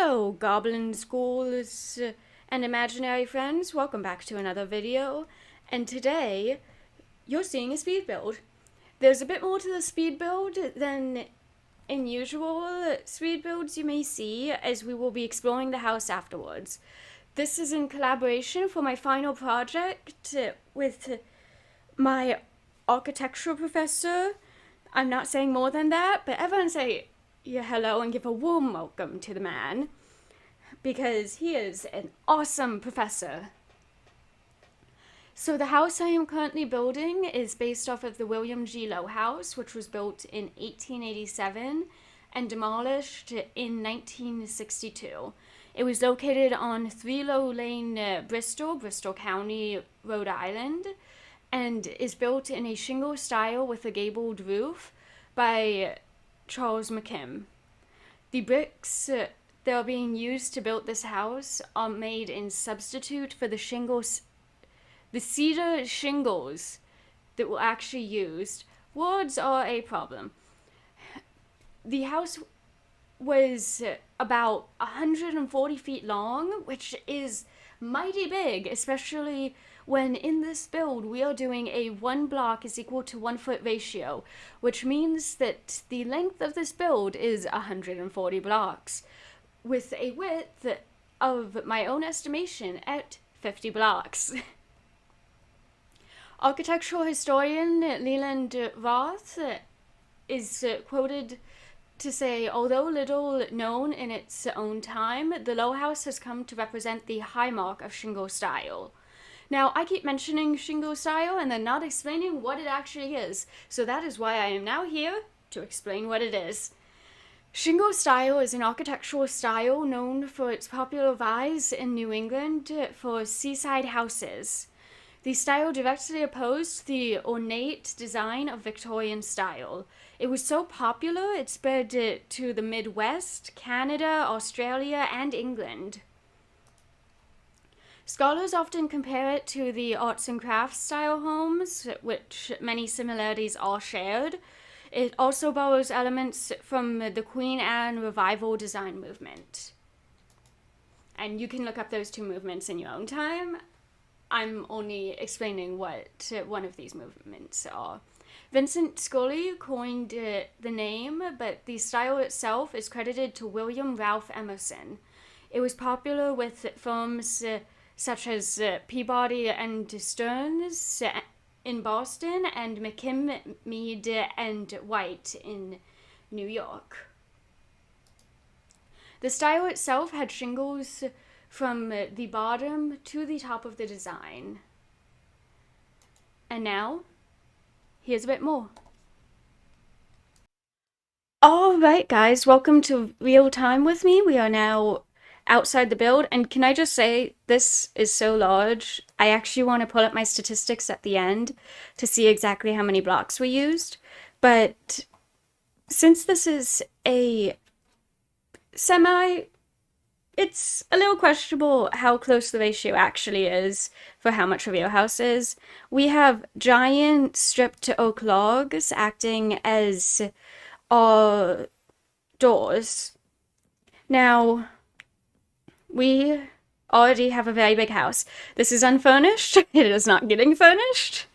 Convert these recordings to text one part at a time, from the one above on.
Hello, goblins, ghouls, and imaginary friends. Welcome back to another video. And today, you're seeing a speed build. There's a bit more to the speed build than in usual speed builds you may see, as we will be exploring the house afterwards. This is in collaboration for my final project with my architectural professor. I'm not saying more than that, but everyone say hello and give a warm welcome to the man, because he is an awesome professor. So the house I am currently building is based off of the William G. Low House, which was built in 1887 and demolished in 1962. It was located on 3 Low Lane, Bristol County, Rhode Island, and is built in a shingle style with a gabled roof by Charles McKim. The bricks that are being used to build this house are made in substitute for the cedar shingles that were actually used. Words are a problem. The house was about 140 feet long, which is mighty big, especially when in this build we are doing a 1 block is equal to 1 foot ratio, which means that the length of this build is 140 blocks, with a width of my own estimation at 50 blocks. Architectural historian Leland Roth is quoted to say, although little known in its own time, the Low House has come to represent the high mark of shingle style. Now, I keep mentioning shingle style and then not explaining what it actually is, so that is why I am now here to explain what it is. Shingle style is an architectural style known for its popular rise in New England for seaside houses. The style directly opposed the ornate design of Victorian style. It was so popular it spread to the Midwest, Canada, Australia, and England. Scholars often compare it to the arts and crafts style homes, which many similarities are shared. It also borrows elements from the Queen Anne Revival design movement. And you can look up those two movements in your own time. I'm only explaining what one of these movements are. Vincent Scully coined the name, but the style itself is credited to William Ralph Emerson. It was popular with firms such as Peabody and Stearns in Boston and McKim, Mead, and White in New York. The style itself had shingles from the bottom to the top of the design. And now, here's a bit more. Alright guys, welcome to Real Time with me. We are now outside the build, and can I just say, this is so large. I actually want to pull up my statistics at the end to see exactly how many blocks we used, but since this is a it's a little questionable how close the ratio actually is for how much a real house is. We have giant stripped oak logs acting as our doors. Now, we already have a very big house. This is unfurnished. It is not getting furnished.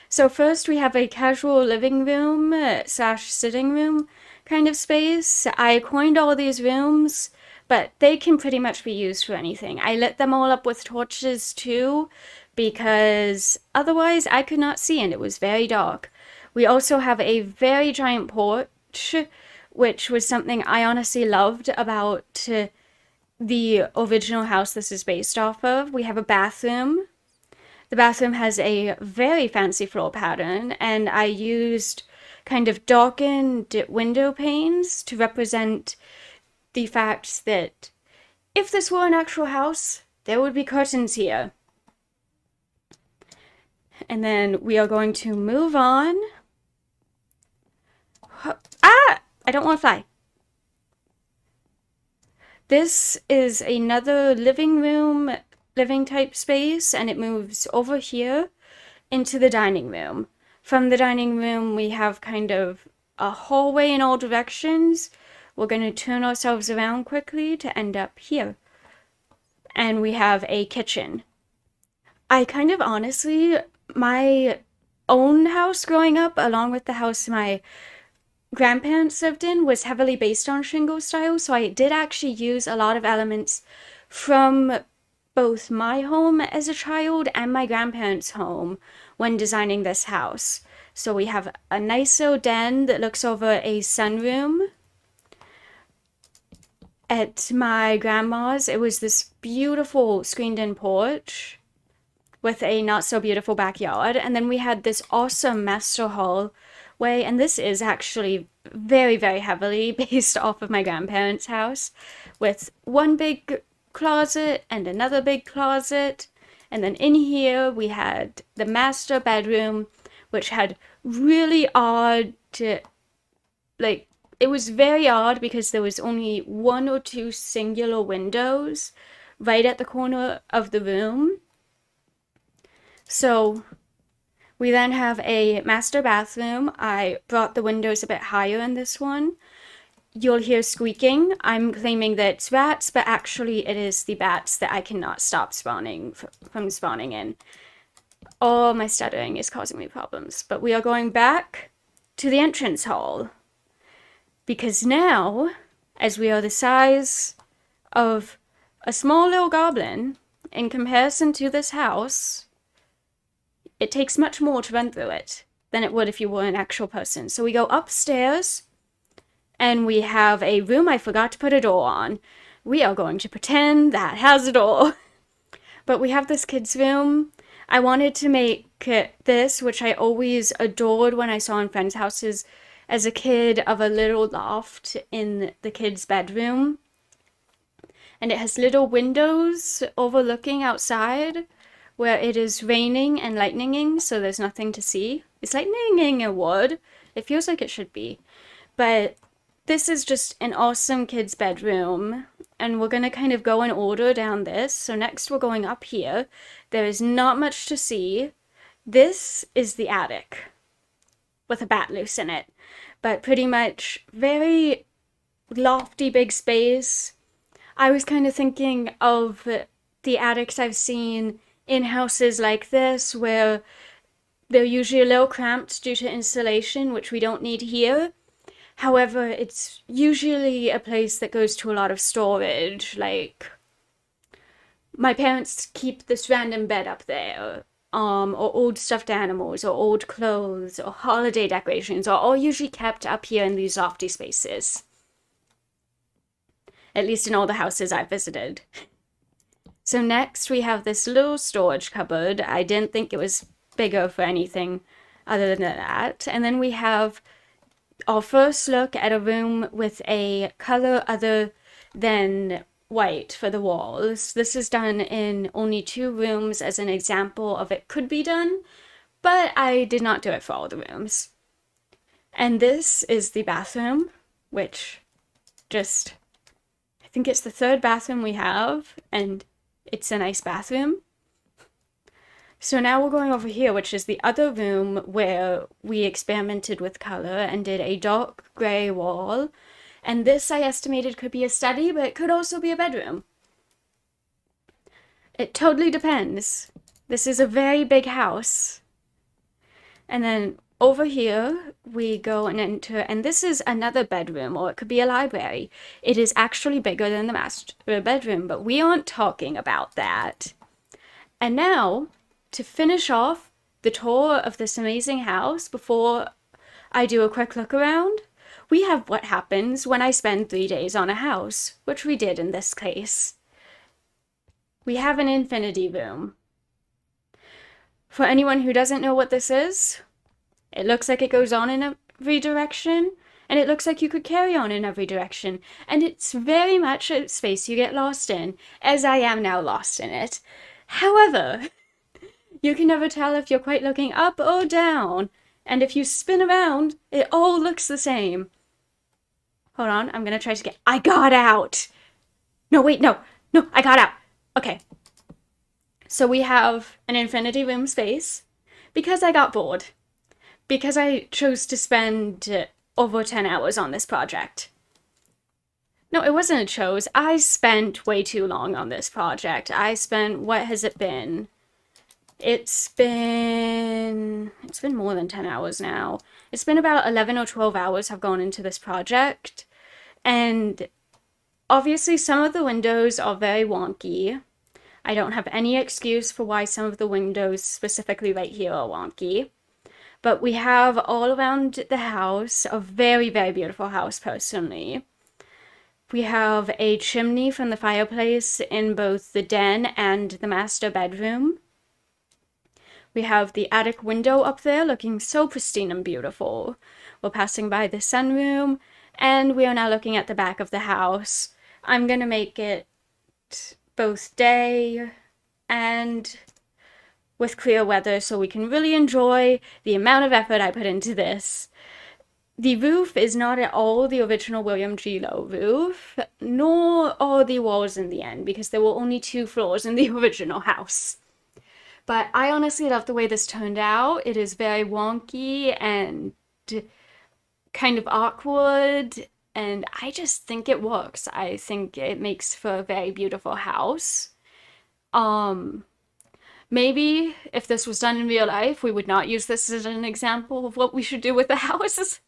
So first we have a casual living room / sitting room kind of space. I coined all these rooms, but they can pretty much be used for anything. I lit them all up with torches too, because otherwise I could not see and it was very dark. We also have a very giant porch, which was something I honestly loved about the original house this is based off of. We have a bathroom. The bathroom has a very fancy floor pattern, and I used kind of darkened window panes to represent the fact that if this were an actual house, there would be curtains here. And then we are going to move on. Ah! I don't want to fly. This is another living type space, and it moves over here into the dining room. From the dining room, we have kind of a hallway in all directions we're going to turn ourselves around quickly to end up here. And we have a kitchen. I kind of honestly, my own house growing up, along with the house my grandparents lived in, was heavily based on shingle style. So I did actually use a lot of elements from both my home as a child and my grandparents' home when designing this house. So we have a nice little den that looks over a sunroom. At my grandma's, it was this beautiful screened-in porch with a not-so-beautiful backyard. And then we had this awesome master hallway, and this is actually very, very heavily based off of my grandparents' house, with one big closet and another big closet. And then in here we had the master bedroom, which had really odd, like, it was very odd because there was only one or two singular windows right at the corner of the room. So we then have a master bathroom. I brought the windows a bit higher in this one. You'll hear squeaking. I'm claiming that it's rats, but actually it is the bats that I cannot stop spawning from spawning in. Oh, my stuttering is causing me problems. But we are going back to the entrance hall. Because now, as we are the size of a small little goblin, in comparison to this house, it takes much more to run through it than it would if you were an actual person. So we go upstairs, and we have a room I forgot to put a door on. We are going to pretend that has a door. But we have this kid's room. I wanted to make this, which I always adored when I saw in friends' houses as a kid, of a little loft in the kid's bedroom. And it has little windows overlooking outside where it is raining and lightninging, so there's nothing to see. It's lightninging a wood. It feels like it should be. But this is just an awesome kid's bedroom, and we're going to kind of go in order down this. So next we're going up here. There is not much to see. This is the attic with a bat loose in it, but pretty much very lofty, big space. I was kind of thinking of the attics I've seen in houses like this, where they're usually a little cramped due to insulation, which we don't need here. However, it's usually a place that goes to a lot of storage, like my parents keep this random bed up there, or old stuffed animals, or old clothes, or holiday decorations, are all usually kept up here in these lofty spaces. At least in all the houses I've visited. So next we have this little storage cupboard. I didn't think it was bigger for anything other than that. And then we have our first look at a room with a color other than white for the walls. This is done in only 2 rooms as an example of it could be done, but I did not do it for all the rooms. And this is the bathroom, which just, I think it's the 3rd bathroom we have, and it's a nice bathroom. So now we're going over here, which is the other room where we experimented with color and did a dark gray wall. And this I estimated could be a study, but it could also be a bedroom. It totally depends. This is a very big house. And then over here we go and enter, and this is another bedroom, or it could be a library. It is actually bigger than the master bedroom, but we aren't talking about that. And now, to finish off the tour of this amazing house before I do a quick look around, we have what happens when I spend 3 days on a house, which we did in this case. We have an infinity room. For anyone who doesn't know what this is, it looks like it goes on in every direction, and it looks like you could carry on in every direction, and it's very much a space you get lost in, as I am now lost in it. However, you can never tell if you're quite looking up or down, and if you spin around, it all looks the same. Hold on, I'm gonna try to get... I got out! No, wait, no, I got out. Okay. So we have an infinity room space, because I got bored. Because I chose to spend over 10 hours on this project. No, it wasn't a chose. I spent way too long on this project. I spent, what has it been? It's been more than 10 hours now. It's been about 11 or 12 hours have gone into this project. And obviously some of the windows are very wonky. I don't have any excuse for why some of the windows, specifically right here, are wonky. But we have all around the house a very, very beautiful house, personally. We have a chimney from the fireplace in both the den and the master bedroom. We have the attic window up there looking so pristine and beautiful. We're passing by the sunroom, and we are now looking at the back of the house. I'm gonna make it both day and with clear weather so we can really enjoy the amount of effort I put into this. The roof is not at all the original William G. Lowe roof, nor are the walls in the end, because there were only 2 floors in the original house. But I honestly love the way this turned out. It is very wonky and kind of awkward, and I just think it works. I think it makes for a very beautiful house. Maybe if this was done in real life, we would not use this as an example of what we should do with the houses.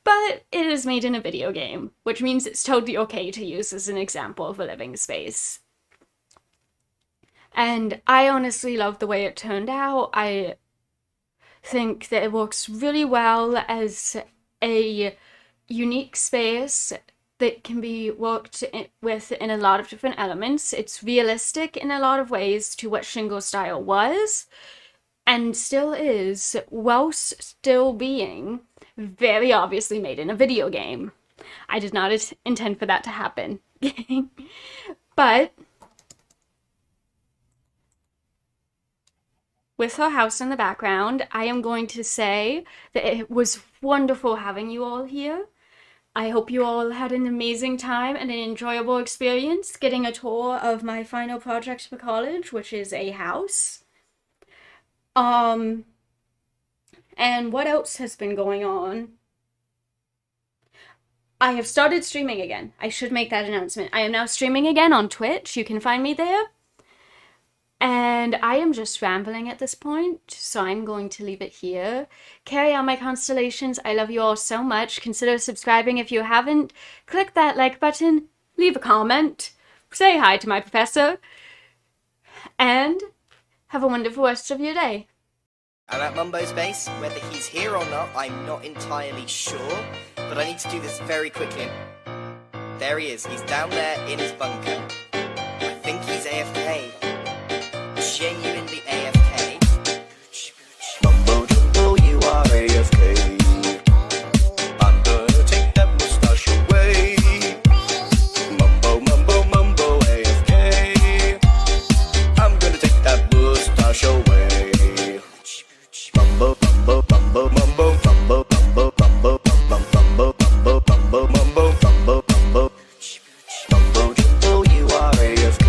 But it is made in a video game, which means it's totally okay to use as an example of a living space. And I honestly love the way it turned out. I think that it works really well as a unique space that can be worked with in a lot of different elements. It's realistic in a lot of ways to what Shingle style was, and still is, whilst still being very obviously made in a video game. I did not intend for that to happen. But with her house in the background, I am going to say that it was wonderful having you all here. I hope you all had an amazing time and an enjoyable experience getting a tour of my final project for college, which is a house. And what else has been going on? I have started streaming again. I should make that announcement. I am now streaming again on Twitch. You can find me there. And I am just rambling at this point, so I'm going to leave it here. Carry on, my constellations. I love you all so much. Consider subscribing if you haven't. Click that like button, leave a comment, say hi to my professor, and have a wonderful rest of your day. I'm at Mumbo's base. Whether he's here or not, I'm not entirely sure, but I need to do this very quickly. There he is. He's down there in his bunker. I think he's AFK. Genuinely AFK. Mumbo Jumbo, you are AFK. I'm gonna take that mustache away. Mumbo, Mumbo, Mumbo, AFK. I'm gonna take that mustache away. Mumbo, Mumbo, Mumbo, Mumbo, Mumbo, Mumbo, Mumbo, Mumbo, Mumbo, Mumbo, Mumbo, Mumbo, Mumbo, Mumbo. Mumbo Jumbo, you are AFK.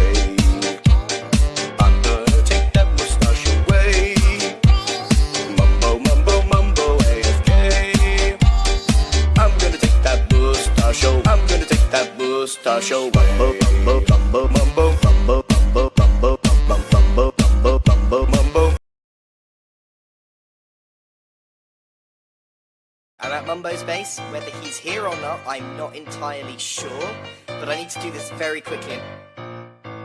I'm gonna take that mustache away. Mumbo, mumbo, mumbo, mumbo, mumbo, mumbo, mumbo, mumbo, mumbo, mumbo. I'm at Mumbo's base. Whether he's here or not, I'm not entirely sure, but I need to do this very quickly.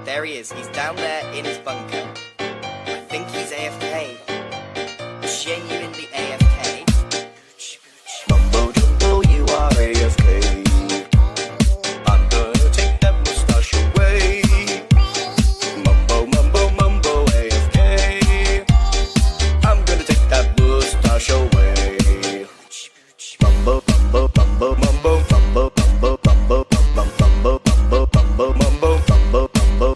There he is. He's down there in his bunker. I think he's AFK. Genuinely AFK. Mumbo Jumbo, you are AFK. I'm gonna take that mustache away. Mumbo, Mumbo, Mumbo, AFK. I'm gonna take that mustache away. Mumbo, Mumbo, Mumbo, Mumbo, Mumbo, Mumbo, Mumbo, Mumbo, Mumbo, Mumbo, Mumbo, Mumbo, Mumbo, Mumbo.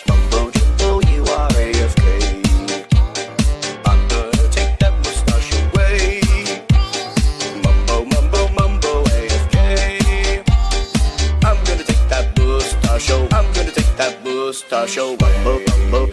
Mumbo Jumbo, you are AFK. I'm gonna take that mustache away. Mumbo, Mumbo, Mumbo, AFK. I'm gonna take that mustache away. I'm gonna take that mustache away. Mumbo,